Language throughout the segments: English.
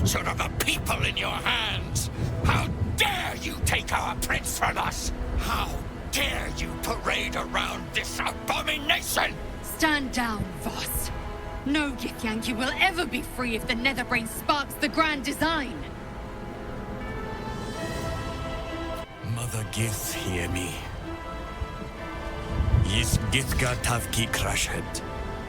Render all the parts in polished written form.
future of the people in your hands. How dare you take our prince from us? How dare you parade around this abomination? Stand down, Voss. No Githyanki will ever be free if the Netherbrain sparks the grand design. Mother Gith, hear me. Yis Githga Tavki Krashed.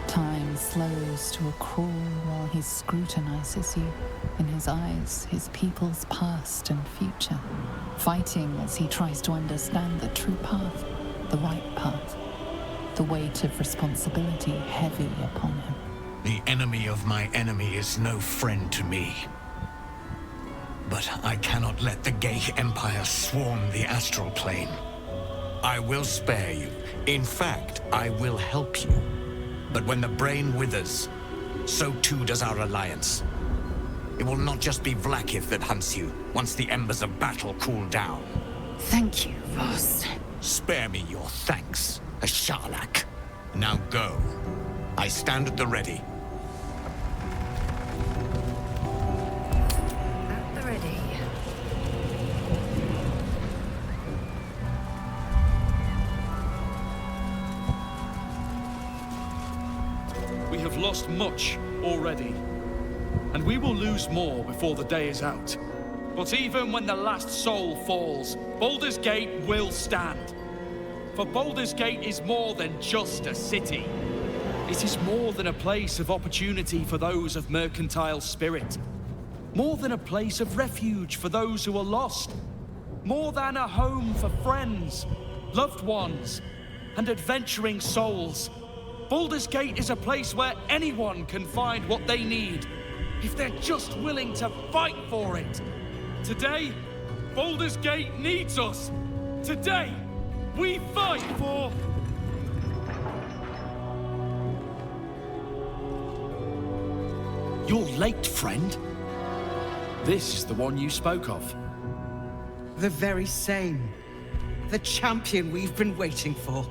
Time slows to a crawl while he scrutinizes you. In his eyes, his people's past and future. Fighting as he tries to understand the true path, the right path. The weight of responsibility heavy upon him. The enemy of my enemy is no friend to me. But I cannot let the Geich Empire swarm the astral plane. I will spare you. In fact, I will help you. But when the brain withers, so too does our alliance. It will not just be Vlaakith that hunts you, once the embers of battle cool down. Thank you, Voss. Spare me your thanks, a Sharlak. Now go. I stand at the ready. At the ready. We have lost much already, and we will lose more before the day is out. But even when the last soul falls, Baldur's Gate will stand. For Baldur's Gate is more than just a city. It is more than a place of opportunity for those of mercantile spirit. More than a place of refuge for those who are lost. More than a home for friends, loved ones, and adventuring souls. Baldur's Gate is a place where anyone can find what they need, if they're just willing to fight for it. Today, Baldur's Gate needs us. Today, we fight for... You're late, friend. This is the one you spoke of. The very same. The champion we've been waiting for.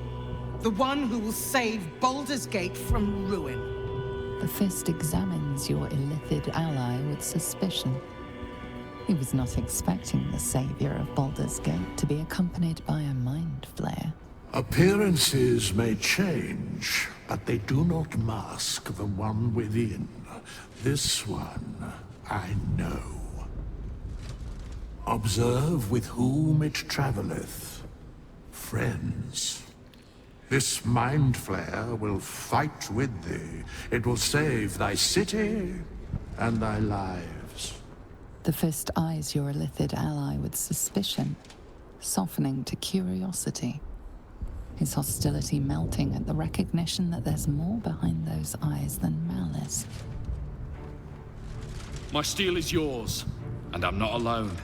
The one who will save Baldur's Gate from ruin. The Fist examines your illithid ally with suspicion. He was not expecting the savior of Baldur's Gate to be accompanied by a mind flayer. Appearances may change, but they do not mask the one within. This one, I know. Observe with whom it traveleth. Friends. This mind flayer will fight with thee. It will save thy city and thy lives. The Fist eyes your illithid ally with suspicion, softening to curiosity. His hostility melting at the recognition that there's more behind those eyes than malice. My steel is yours, and I'm not alone.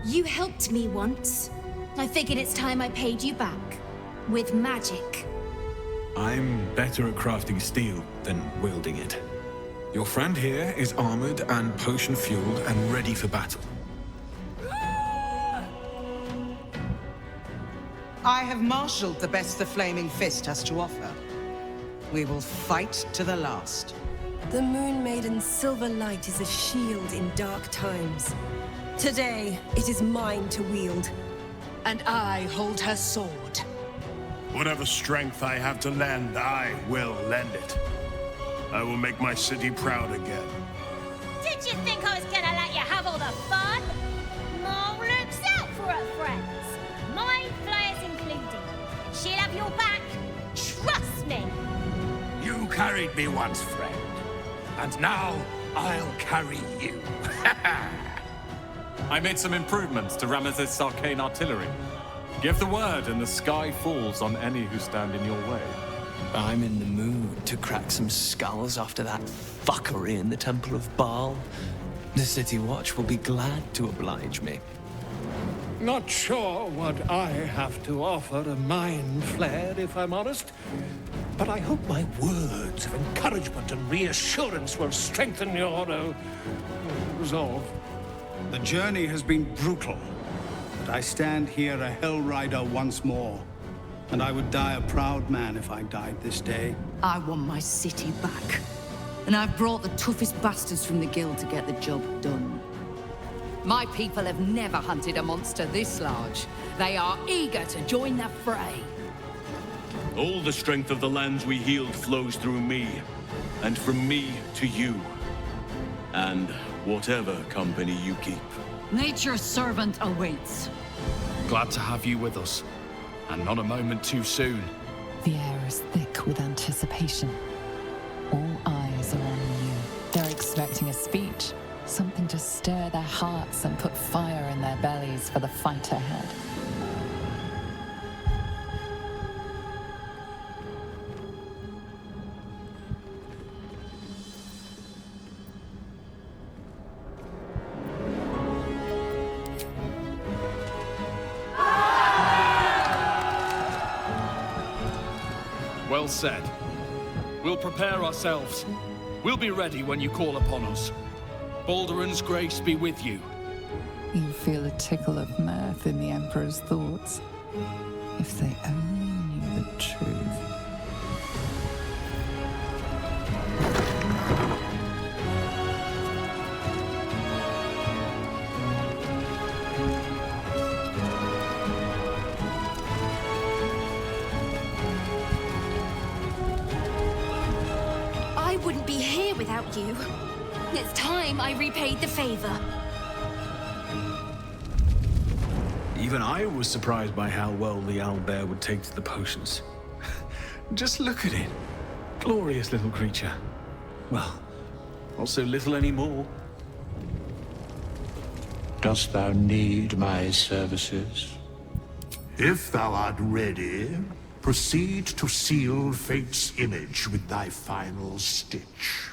You helped me once. I figured it's time I paid you back. With magic. I'm better at crafting steel than wielding it. Your friend here is armored and potion-fueled and ready for battle. I have marshaled the best the Flaming Fist has to offer. We will fight to the last. The Moon Maiden's silver light is a shield in dark times. Today, it is mine to wield. And I hold her sword. Whatever strength I have to lend, I will lend it. I will make my city proud again. Did you think I was gonna let you have all the fun? Mom looks out for her friends. Mind flayers included. She'll have your back. Trust me. You carried me once, friend. And now, I'll carry you. I made some improvements to Ramesses' arcane artillery. Give the word and the sky falls on any who stand in your way. I'm in the mood to crack some skulls after that fuckery in the Temple of Baal. The City Watch will be glad to oblige me. Not sure what I have to offer a mind flare, if I'm honest. But I hope my words of encouragement and reassurance will strengthen your resolve. The journey has been brutal, but I stand here a Hell Rider once more. And I would die a proud man if I died this day. I want my city back. and I've brought the toughest bastards from the guild to get the job done. My people have never hunted a monster this large. They are eager to join the fray. All the strength of the lands we healed flows through me, and from me to you. And whatever company you keep. Nature's servant awaits. Glad to have you with us, and not a moment too soon. The air is thick with anticipation. All eyes are on you. They're expecting a speech, something to stir their hearts and put fire in their bellies for the fight ahead. Well said. We'll prepare ourselves. We'll be ready when you call upon us. Balduran's grace be with you. You feel a tickle of mirth in the Emperor's thoughts. If they only knew the truth. I wouldn't be here without you. It's time I repaid the favor. Even I was surprised by how well the owlbear would take to the potions. Just look at it. Glorious little creature. Well, not so little anymore. Dost thou need my services? If thou art ready, proceed to seal fate's image with thy final stitch.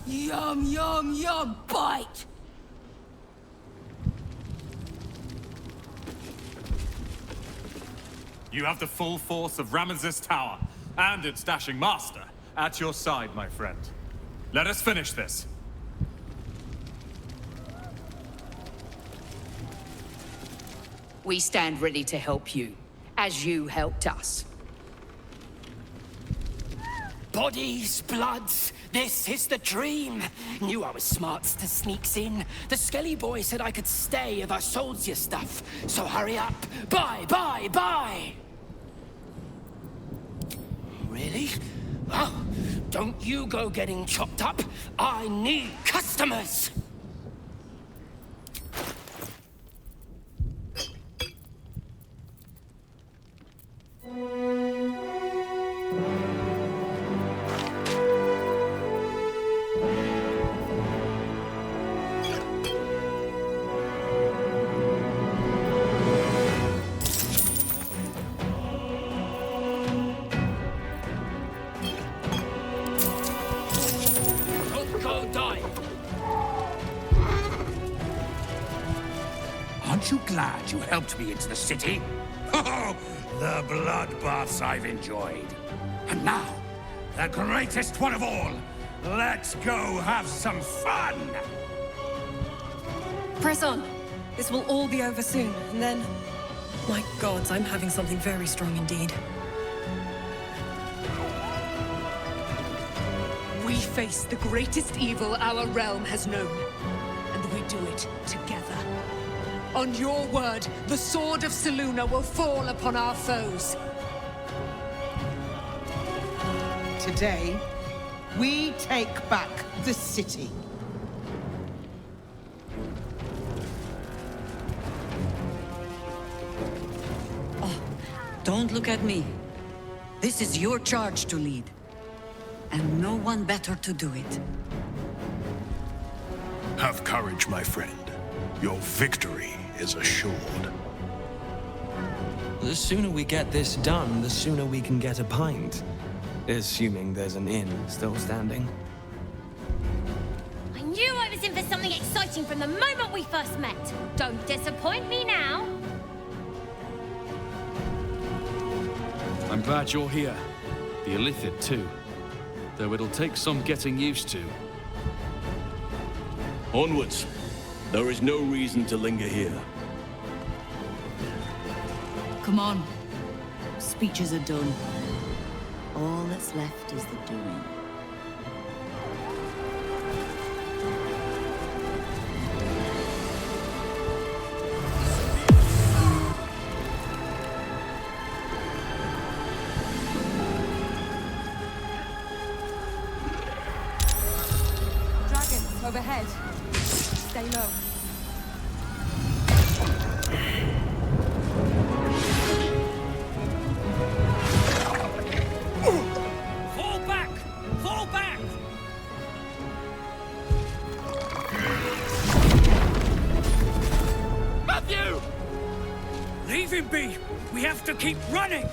Yum, yum, yum, bite! You have the full force of Ramesses Tower and its dashing master at your side, my friend. Let us finish this. We stand ready to help you, as you helped us. Bodies, bloods, this is the dream. Knew I was smart to sneaks in. The Skelly boy said I could stay if I sold your stuff. So hurry up. Buy, buy, buy! Really? Well, don't you go getting chopped up. I need customers! Aren't you glad you helped me into the city? Oh, the bloodbaths I've enjoyed. And now, the greatest one of all. Let's go have some fun! Press on. This will all be over soon, and then... My gods, I'm having something very strong indeed. We face the greatest evil our realm has known, and we do it together. On your word, the sword of Selûne will fall upon our foes. Today, we take back the city. Don't look at me. This is your charge to lead. And no one better to do it. Have courage, my friend. Your victory is assured. The sooner we get this done, the sooner we can get a pint. Assuming there's an inn still standing. I knew I was in for something exciting from the moment we first met. Don't disappoint me now. I'm glad you're here. The Illithid too. Though it'll take some getting used to. Onwards. There is no reason to linger here. Come on. Speeches are done. All that's left is the doing. Dragons overhead. Stay low. Fall back! Fall back! Matthew! Leave him be! We have to keep running!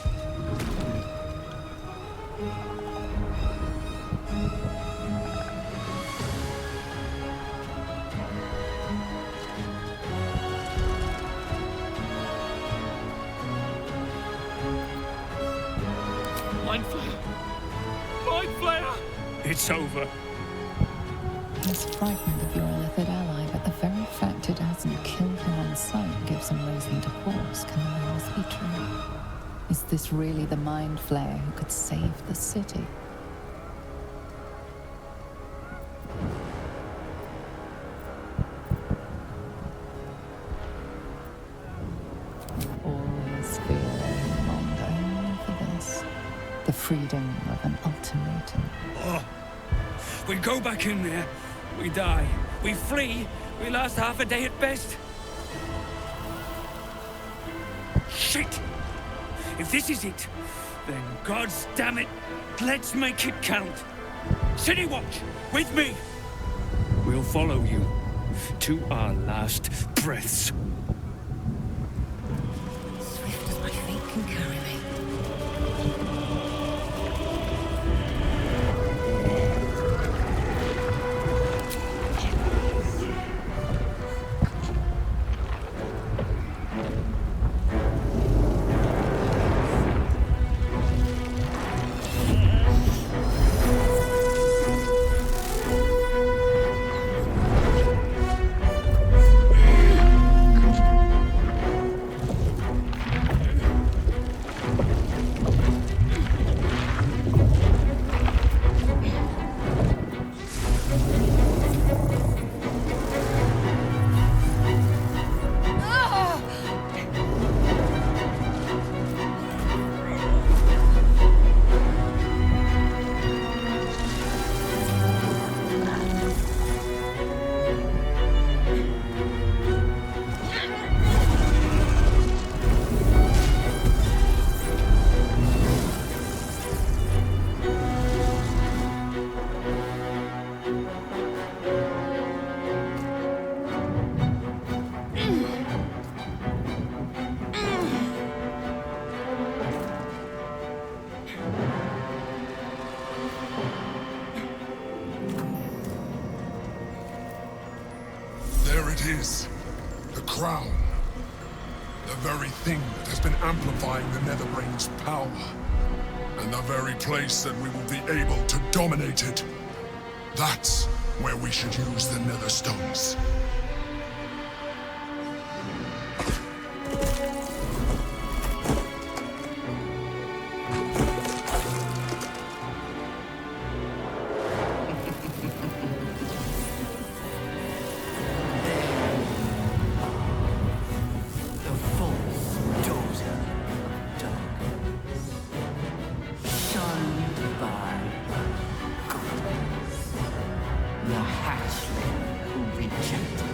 Mind Flayer! Mind Flayer! It's over. He's frightened of your illicit ally, but the very fact it hasn't killed him on sight gives him reason to pause. Can the rumors be true? Is this really the Mind Flayer who could save the city? Always fearing him longed only for this. The freedom of an ultimatum. Oh. We go back in there, we die. We flee, we last half a day at best. Shit! If this is it, then God's damn it, let's make it count. City Watch, with me! We'll follow you to our last breaths. Swift as my feet can carry me. There it is. The crown. The very thing that has been amplifying the Netherbrain's power. And the very place that we will be able to dominate it. That's where we should use the Netherstones. The hatchling who rejected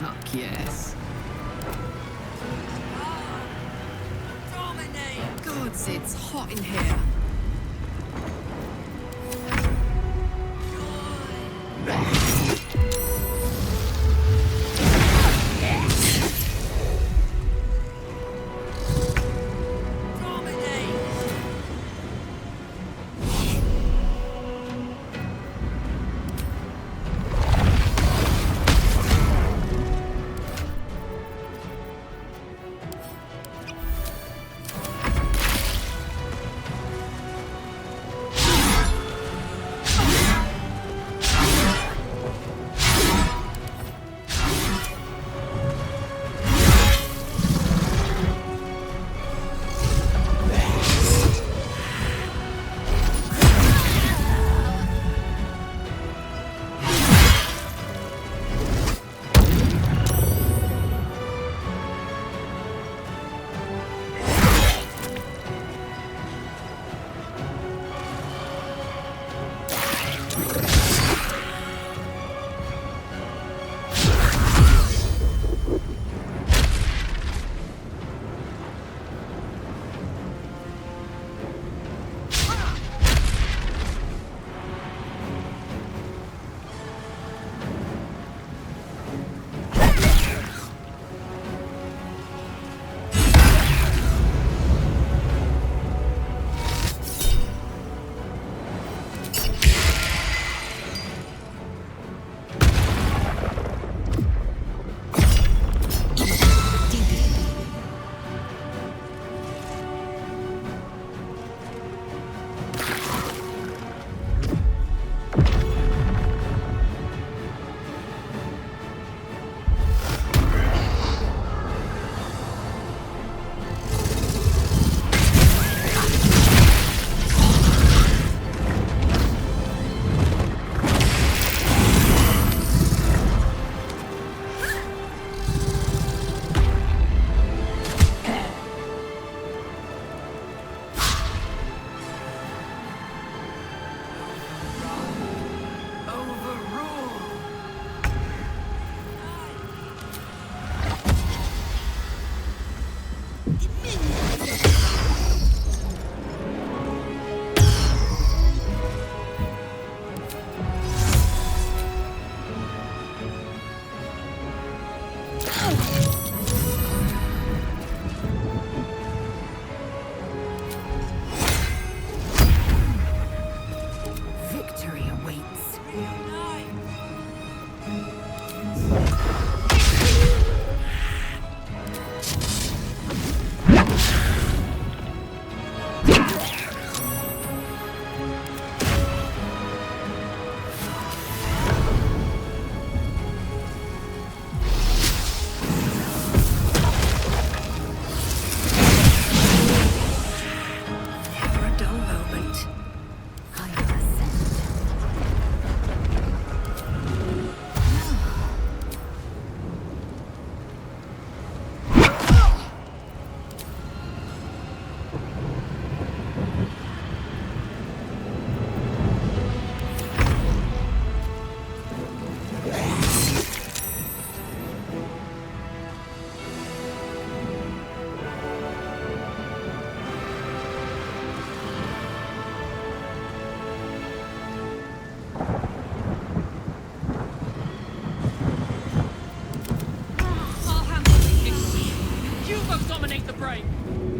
Fuck yes. Dominate! Gods, it's hot in here.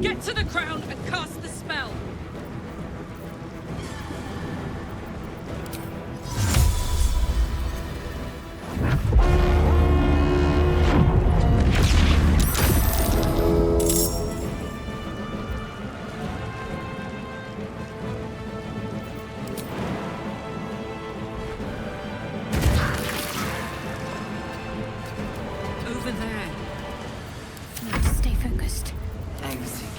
Get to the crown and cast the spell. Over there. Need to stay focused. Execute.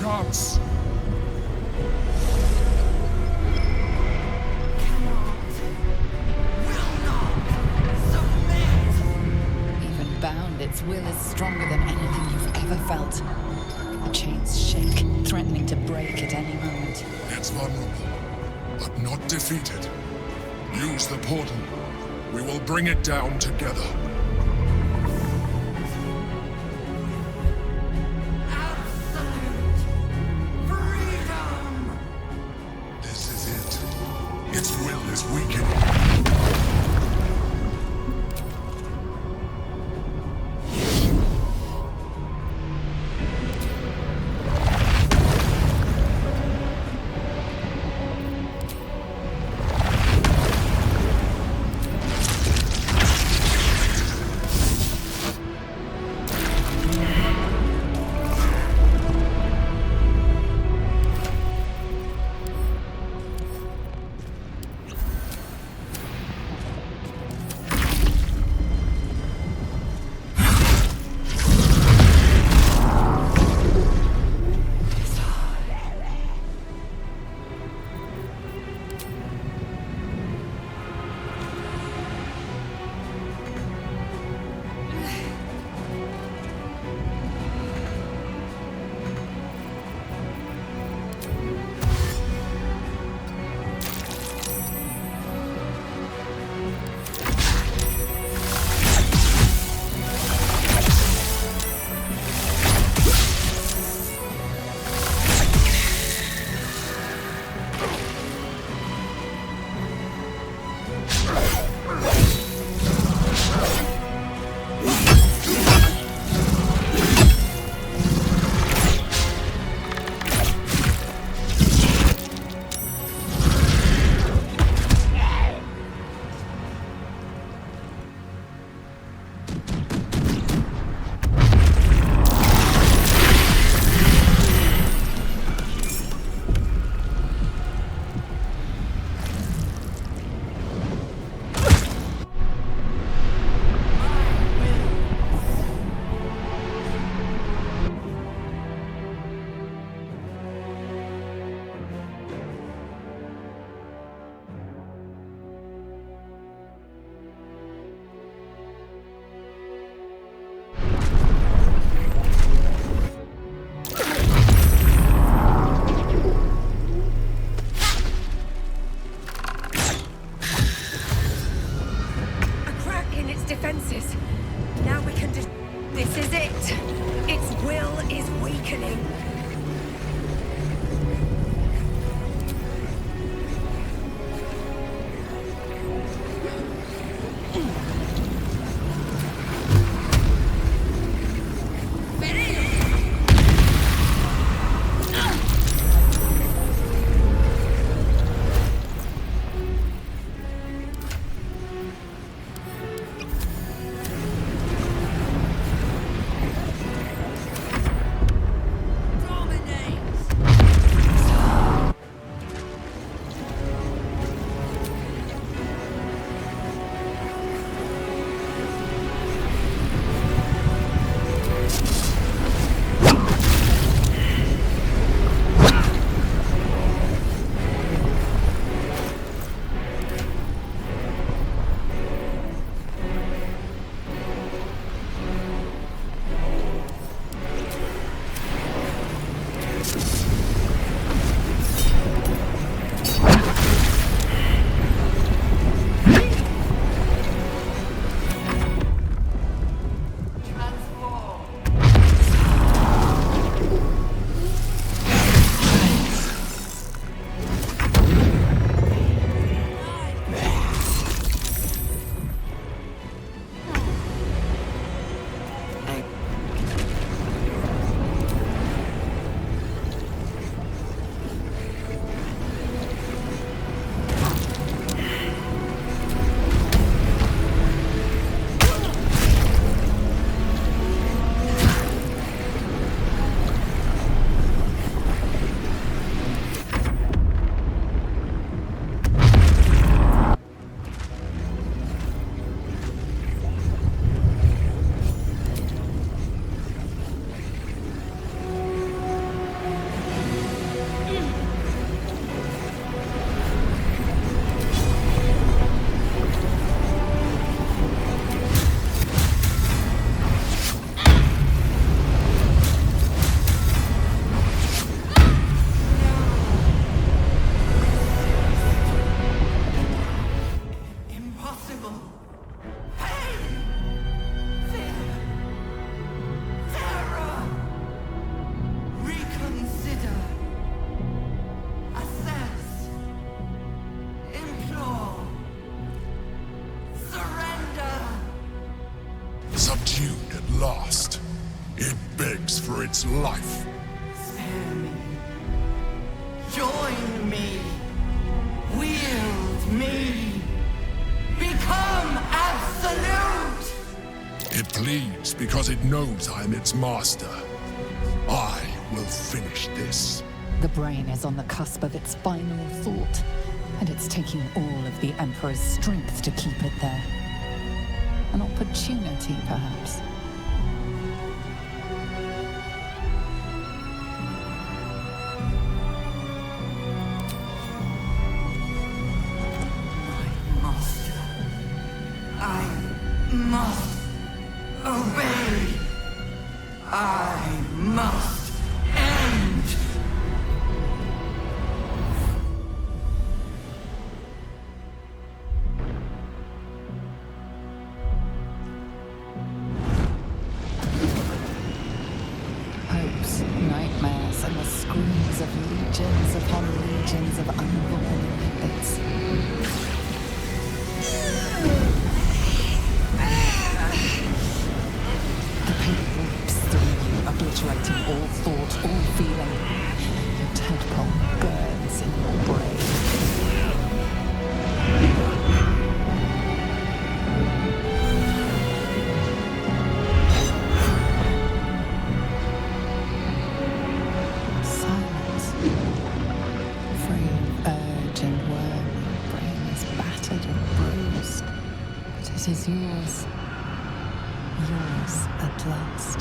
chance. Even bound, its will is stronger than anything you've ever felt. The chains shake, threatening to break at any moment. It's vulnerable, but not defeated. Use the portal. We will bring it down together. This is it. Its will is weakening. its life. Spare me. Join me. Wield me. Become absolute! It pleads because it knows I am its master. I will finish this. The brain is on the cusp of its final thought, and it's taking all of the Emperor's strength to keep it there. An opportunity, perhaps. Must obey. I must end. Hopes, nightmares, and the screams of legions upon legions of unborn bits. Obliterating all thought, all feeling. Your tadpole burns in your brain. Silence. Free of urge and worm, your brain is battered and bruised. But it is yours. Yours at last.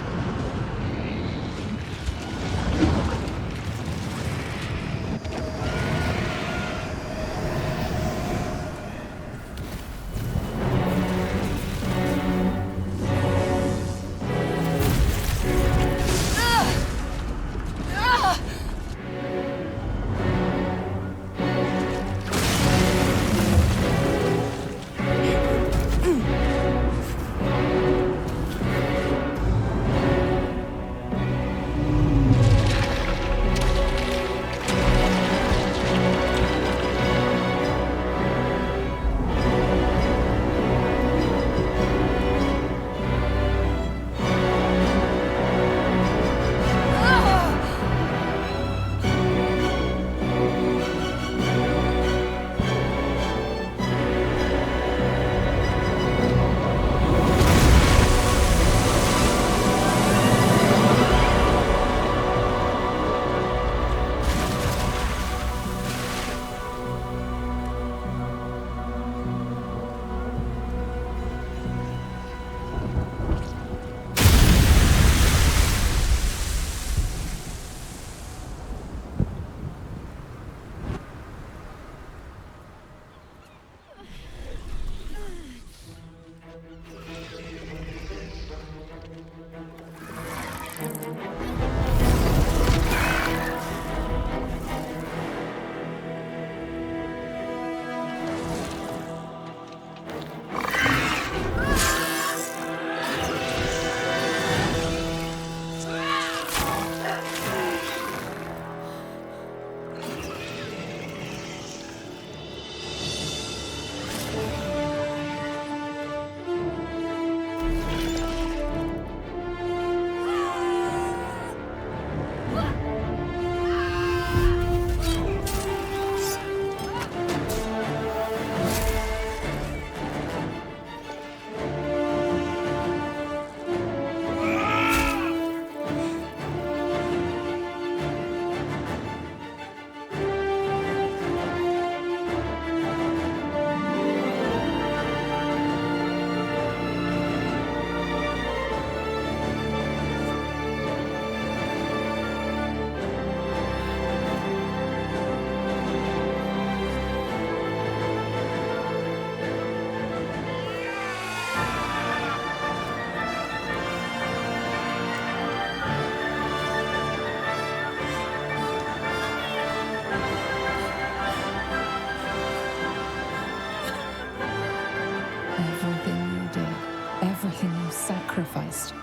Sacrificed.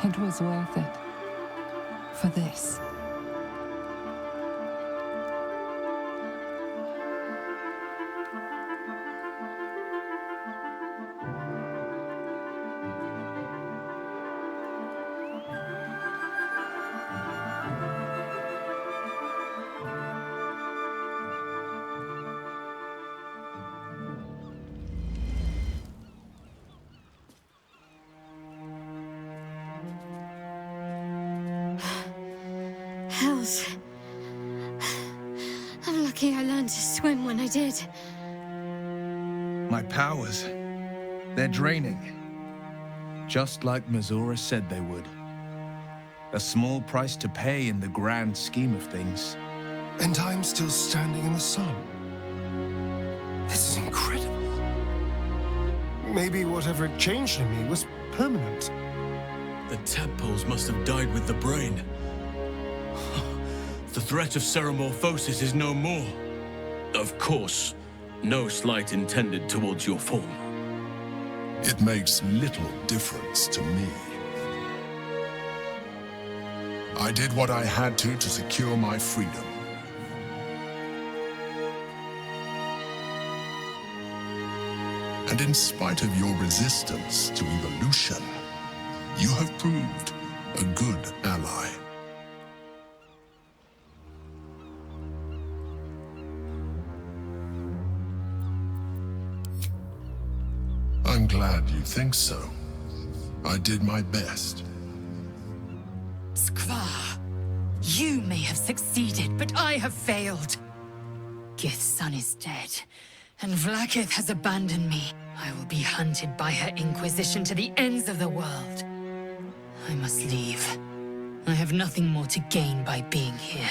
It was worth it. For this. Hells. I'm lucky I learned to swim when I did. My powers, they're draining. Just like Mizora said they would. A small price to pay in the grand scheme of things. And I'm still standing in the sun. This is incredible. Maybe whatever had changed in me was permanent. The tadpoles must have died with the brain. The threat of ceremorphosis is no more. Of course, no slight intended towards your form. It makes little difference to me. I did what I had to secure my freedom. And in spite of your resistance to evolution, you have proved a good ally. I'm glad you think so. I did my best. Skvar, you may have succeeded, but I have failed. Gith's son is dead, and Vlaakith has abandoned me. I will be hunted by her Inquisition to the ends of the world. I must leave. I have nothing more to gain by being here.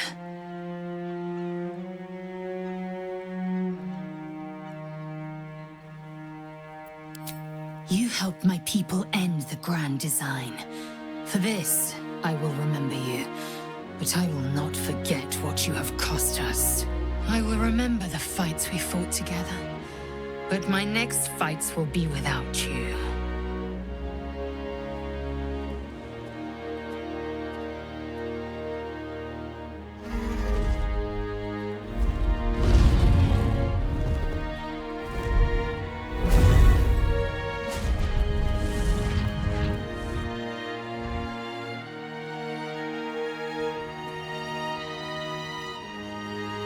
You helped my people end the Grand Design. For this, I will remember you. But I will not forget what you have cost us. I will remember the fights we fought together. But my next fights will be without you.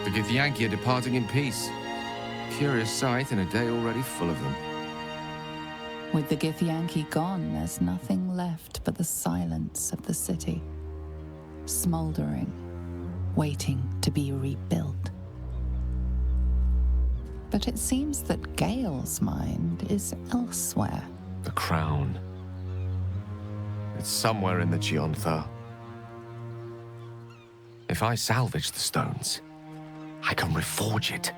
The Githyanki are departing in peace. Curious sight in a day already full of them. With the Githyanki gone, there's nothing left but the silence of the city. Smoldering, waiting to be rebuilt. But it seems that Gale's mind is elsewhere. The crown. It's somewhere in the Giontha. If I salvage the stones, I can reforge it.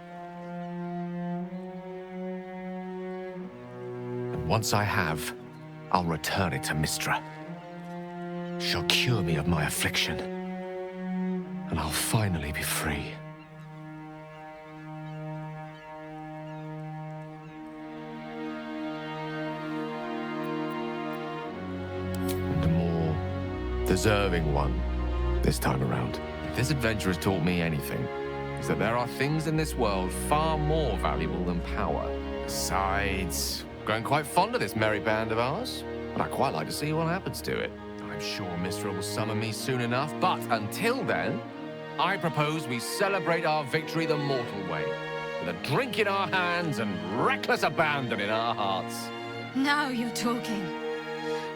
And once I have, I'll return it to Mystra. She'll cure me of my affliction. And I'll finally be free. And a more deserving one this time around. If this adventure has taught me anything, is that there are things in this world far more valuable than power. Besides, I'm growing quite fond of this merry band of ours, but I'd quite like to see what happens to it. I'm sure Mystra will summon me soon enough, but until then, I propose we celebrate our victory the mortal way, with a drink in our hands and reckless abandon in our hearts. Now you're talking.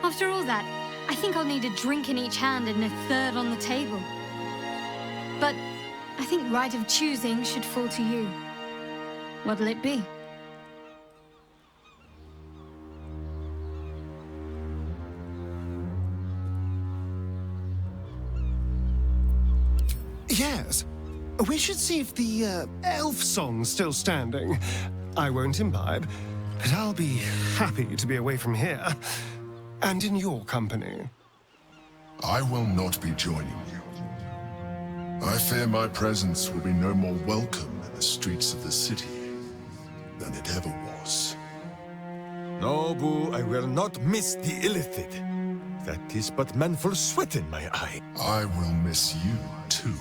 After all that, I think I'll need a drink in each hand and a third on the table. But I think right of choosing should fall to you. What'll it be? Yes. We should see if the elf song's still standing. I won't imbibe, but I'll be happy to be away from here. And in your company. I will not be joining you. I fear my presence will be no more welcome in the streets of the city than it ever was. No, Boo, I will not miss the illithid. That is but manful sweat in my eye. I will miss you, too.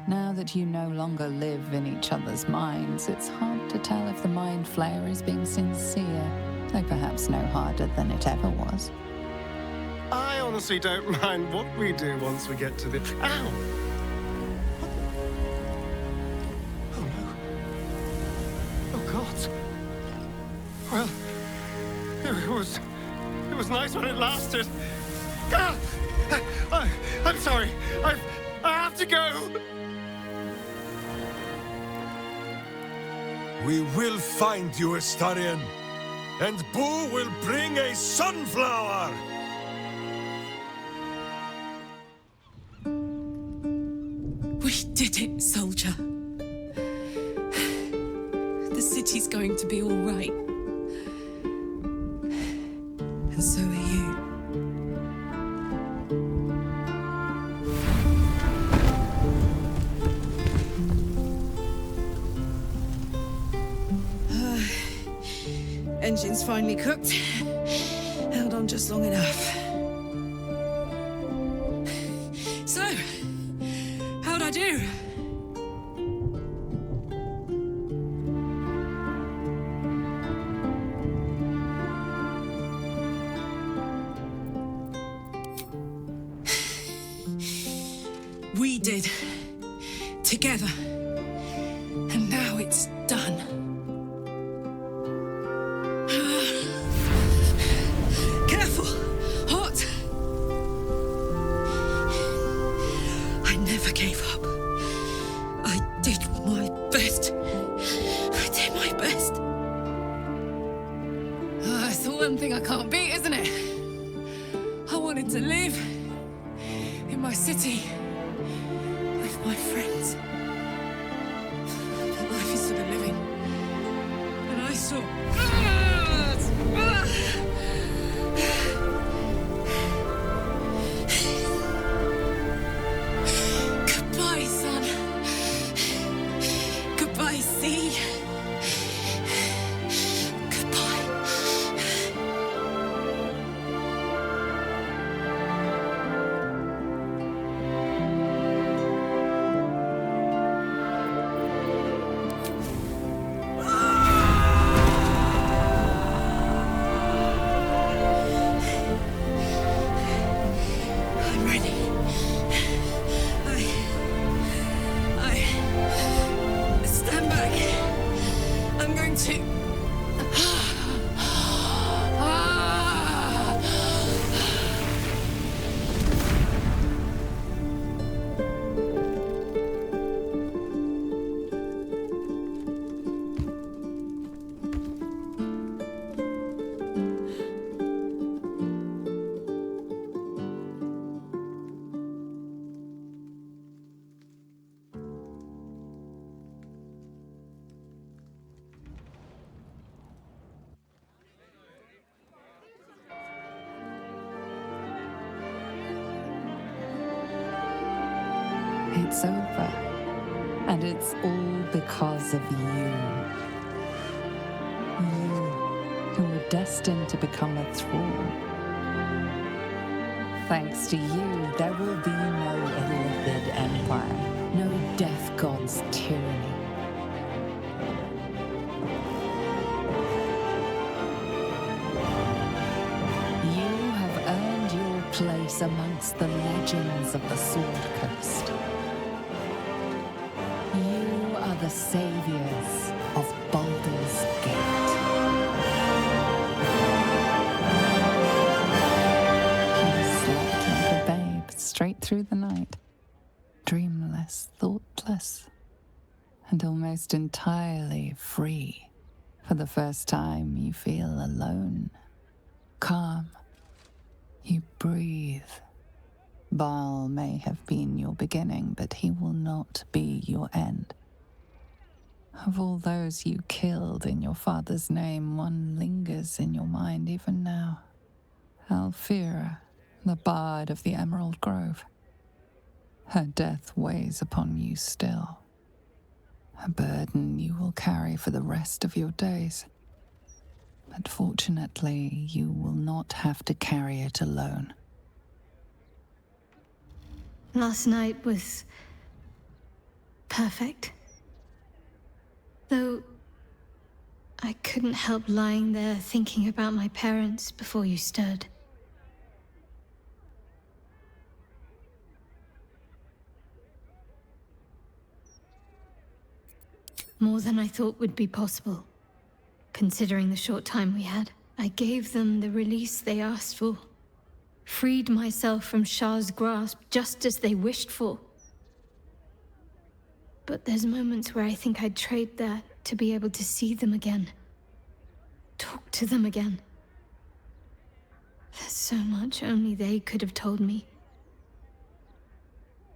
Now that you no longer live in each other's minds, it's hard to tell if the Mind Flayer is being sincere, though perhaps no harder than it ever was. I honestly don't mind what we do once we get to the... Ow! Oh, no. Oh, God. Well, it was nice when it lasted. Ah! I'm sorry. to go! We will find you, Astarion, and Boo will bring a sunflower! We did it, soldier. The city's going to be all right. And so are you. Engine's finally cooked. Held on just long enough. So, how'd I do? We did. Together. And now it's done. Careful! Hot! I never gave up. I did my best. I did my best. It's the one thing I can't beat, isn't it? I wanted to live in my city with my friends. But life is for the living. And I saw... Goodbye, son. Goodbye, sea. Goodbye. I'm ready. I stand back. I'm going to... It's over. And it's all because of you. You, who were destined to become a thrall. Thanks to you, there will be no Illithid Empire, no Death God's tyranny. You have earned your place amongst the legends of the Sword Coast. You are the saviors of Baldur's Gate. You slept like a babe straight through the night, dreamless, thoughtless, and almost entirely free. For the first time, you feel alone, calm. You breathe. Baal may have been your beginning, but he will not be your end. Of all those you killed in your father's name, one lingers in your mind even now. Alfira, the bard of the Emerald Grove. Her death weighs upon you still. A burden you will carry for the rest of your days. But fortunately, you will not have to carry it alone. Last night was perfect. Though I couldn't help lying there thinking about my parents before you stirred. More than I thought would be possible, considering the short time we had. I gave them the release they asked for. Freed myself from Shah's grasp just as they wished for. But there's moments where I think I'd trade that to be able to see them again. Talk to them again. There's so much only they could have told me.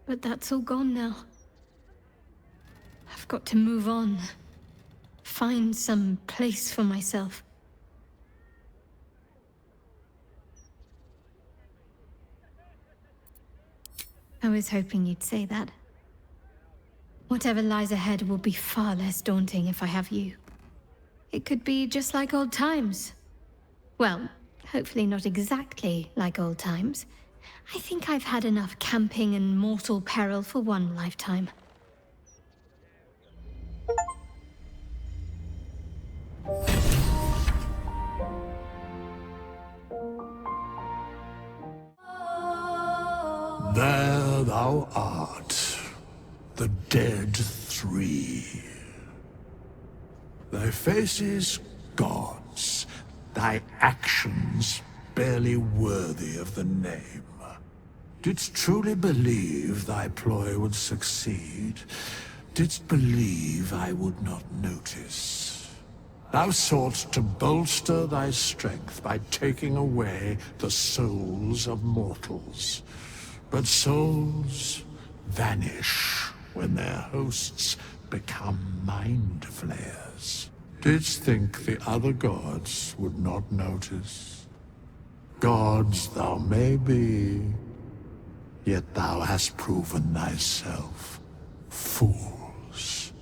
But that's all gone now. I've got to move on. Find some place for myself. I was hoping you'd say that. Whatever lies ahead will be far less daunting if I have you. It could be just like old times. Well, hopefully not exactly like old times. I think I've had enough camping and mortal peril for one lifetime. There thou art, the dead three. Thy faces gods, thy actions barely worthy of the name. Didst truly believe thy ploy would succeed? Didst believe I would not notice? Thou soughtst to bolster thy strength by taking away the souls of mortals. But souls vanish when their hosts become mind flayers. Didst think the other gods would not notice? Gods thou may be, yet thou hast proven thyself fools,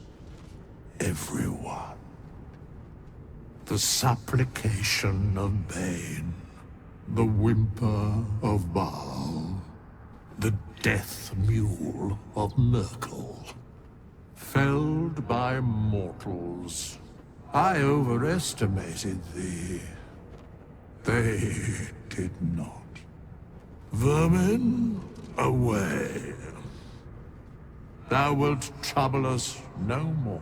everyone. The supplication of Bane, the whimper of Baal, the death mule of Merkel. Felled by mortals, I overestimated thee. They did not. Vermin, away. Thou wilt trouble us no more.